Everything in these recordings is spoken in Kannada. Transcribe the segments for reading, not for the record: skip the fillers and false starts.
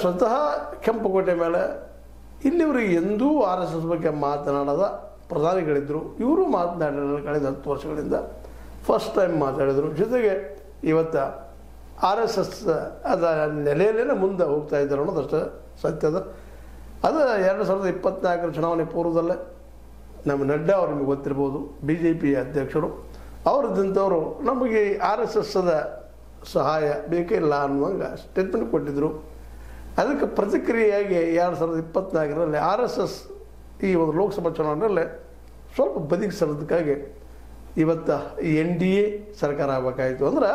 ಸ್ವತಃ ಕೆಂಪುಕೋಟೆ ಮೇಲೆ ಇಲ್ಲಿವರೆಗೆ ಎಂದೂ ಆರ್ ಎಸ್ ಎಸ್ ಬಗ್ಗೆ ಮಾತನಾಡದ ಪ್ರಧಾನಿಗಳಿದ್ದರು. ಇವರು ಮಾತನಾಡಿದ್ರು ಕಳೆದ 10 ವರ್ಷಗಳಿಂದ ಫಸ್ಟ್ ಟೈಮ್ ಮಾತಾಡಿದರು. ಜೊತೆಗೆ ಇವತ್ತು ಆರ್ ಎಸ್ ಎಸ್ ಅದ ನೆಲೆಯಲ್ಲೇ ಮುಂದೆ ಹೋಗ್ತಾ ಇದ್ದಾರೆ ಅನ್ನೋದಷ್ಟು ಸತ್ಯದ. ಅದು 2024 ಚುನಾವಣೆ ಪೂರ್ವದಲ್ಲೇ ನಮ್ಮ ನಡ್ಡಾ ಅವ್ರು ನಿಮಗೆ ಗೊತ್ತಿರ್ಬೋದು, ಬಿ ಜೆ ಪಿ ಅಧ್ಯಕ್ಷರು, ಅವ್ರದ್ದಂಥವರು ನಮಗೆ ಆರ್ ಎಸ್ ಎಸ್ದ ಸಹಾಯ ಬೇಕೇ ಇಲ್ಲ ಅನ್ನುವಂಗೆ ಸ್ಟೇಟ್ಮೆಂಟ್ ಕೊಟ್ಟಿದ್ದರು. ಅದಕ್ಕೆ ಪ್ರತಿಕ್ರಿಯೆಯಾಗಿ 2024ರಲ್ಲಿ ಆರ್ ಎಸ್ ಎಸ್ ಈ ಒಂದು ಲೋಕಸಭಾ ಚುನಾವಣೆಯಲ್ಲೇ ಸ್ವಲ್ಪ ಬದಿಗೆ ಸರೋದಕ್ಕಾಗಿ ಇವತ್ತು NDA ಸರ್ಕಾರ ಆಗಬೇಕಾಯಿತು. ಅಂದ್ರೆ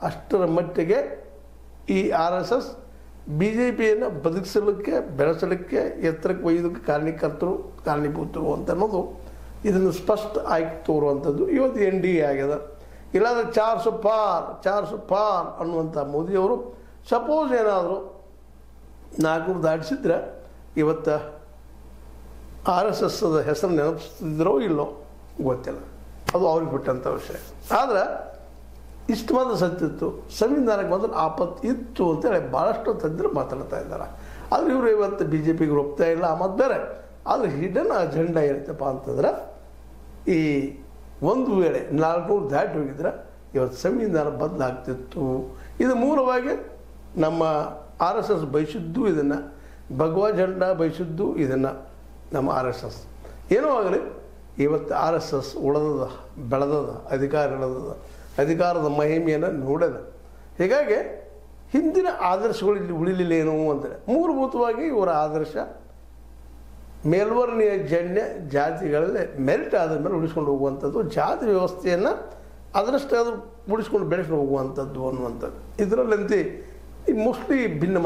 ಅಷ್ಟರ ಮಟ್ಟಿಗೆ ಈ ಆರ್ ಎಸ್ ಎಸ್ ಬಿ ಜೆ ಪಿಯನ್ನು ಬದುಕಿಸಲಿಕ್ಕೆ, ಬೆಳೆಸಲಿಕ್ಕೆ, ಎತ್ತರಕ್ಕೆ ಒಯ್ಯೋದಕ್ಕೆ ಕಾರಣೀಭೂತರು ಅಂತ ಅನ್ನೋದು ಇದನ್ನು ಸ್ಪಷ್ಟ ಆಗಿ ತೋರುವಂಥದ್ದು ಇವತ್ತು NDA ಆಗ್ಯದ. ಇಲ್ಲಾಂದರೆ 400 ಪಾರ್ ಅನ್ನುವಂಥ ಮೋದಿಯವರು ಸಪೋಸ್ ಏನಾದರೂ 400 ದಾಟಿಸಿದ್ರೆ ಇವತ್ತು ಆರ್ ಎಸ್ ಎಸ್ ಹೆಸರು ನೆನಪಿಸ್ತಿದ್ರೋ ಇಲ್ಲೋ ಗೊತ್ತಿಲ್ಲ, ಅದು ಅವ್ರಿಗೆ ಬಿಟ್ಟಂಥ ವಿಷಯ. ಆದರೆ ಇಷ್ಟು ಮಾತ್ರ ಸತ್ತಿತ್ತು, ಸಂವಿಧಾನಕ್ಕೆ ಮೊದಲು ಆಪತ್ತು ಇತ್ತು ಅಂತೇಳಿ ಭಾಳಷ್ಟು ತಜ್ಞರು ಮಾತಾಡ್ತಾ ಇದ್ದಾರೆ. ಆದರೆ ಇವರು ಇವತ್ತು ಬಿ ಜೆ ಪಿಗೆ ಒಪ್ತಾ ಇಲ್ಲ, ಮತ್ತು ಬೇರೆ. ಆದರೆ ಹಿಡನ್ ಅಜೆಂಡಾ ಏನೈತಪ್ಪ ಅಂತಂದ್ರೆ ಈ ಒಂದು ವೇಳೆ 400 ದಾಟಿ ಹೋಗಿದ್ರೆ ಇವತ್ತು ಸಂವಿಧಾನ ಬದಲಾಗ್ತಿತ್ತು. ಇದು ಮೂಲವಾಗಿ ನಮ್ಮ ಆರ್ ಎಸ್ ಎಸ್ ಬಯಸಿದ್ದು ಇದನ್ನು, ಭಗವಾ ಜೆಂಡಾ ಬಯಸಿದ್ದು ಇದನ್ನು ನಮ್ಮ ಆರ್ ಎಸ್ ಎಸ್. ಏನೋ ಆಗಲಿ ಇವತ್ತು ಆರ್ ಎಸ್ ಎಸ್ ಉಳಿದದ, ಬೆಳೆದದ, ಅಧಿಕಾರದ ಮಹಿಮೆಯನ್ನು ನೋಡದ. ಹೀಗಾಗಿ ಹಿಂದಿನ ಆದರ್ಶಗಳು ಇಲ್ಲಿ ಉಳಿಲಿಲ್ಲ ಏನೋ ಅಂದರೆ ಮೂಲಭೂತವಾಗಿ ಇವರ ಆದರ್ಶ ಮೇಲ್ವರ್ಣೀಯ ಜನ್ಯ ಜಾತಿಗಳಲ್ಲಿ ಮೆರಿಟ್ ಆದ ಮೇಲೆ ಉಳಿಸ್ಕೊಂಡು ಹೋಗುವಂಥದ್ದು, ಜಾತಿ ವ್ಯವಸ್ಥೆಯನ್ನು ಅದರಷ್ಟೇ ಅದು ಉಳಿಸ್ಕೊಂಡು ಬೆಳೆಸ್ಕೊಂಡು ಹೋಗುವಂಥದ್ದು ಅನ್ನುವಂಥದ್ದು. ಇದರಲ್ಲಂತೆ ಈ ಮೋಸ್ಟ್ಲಿ ಭಿನ್ನ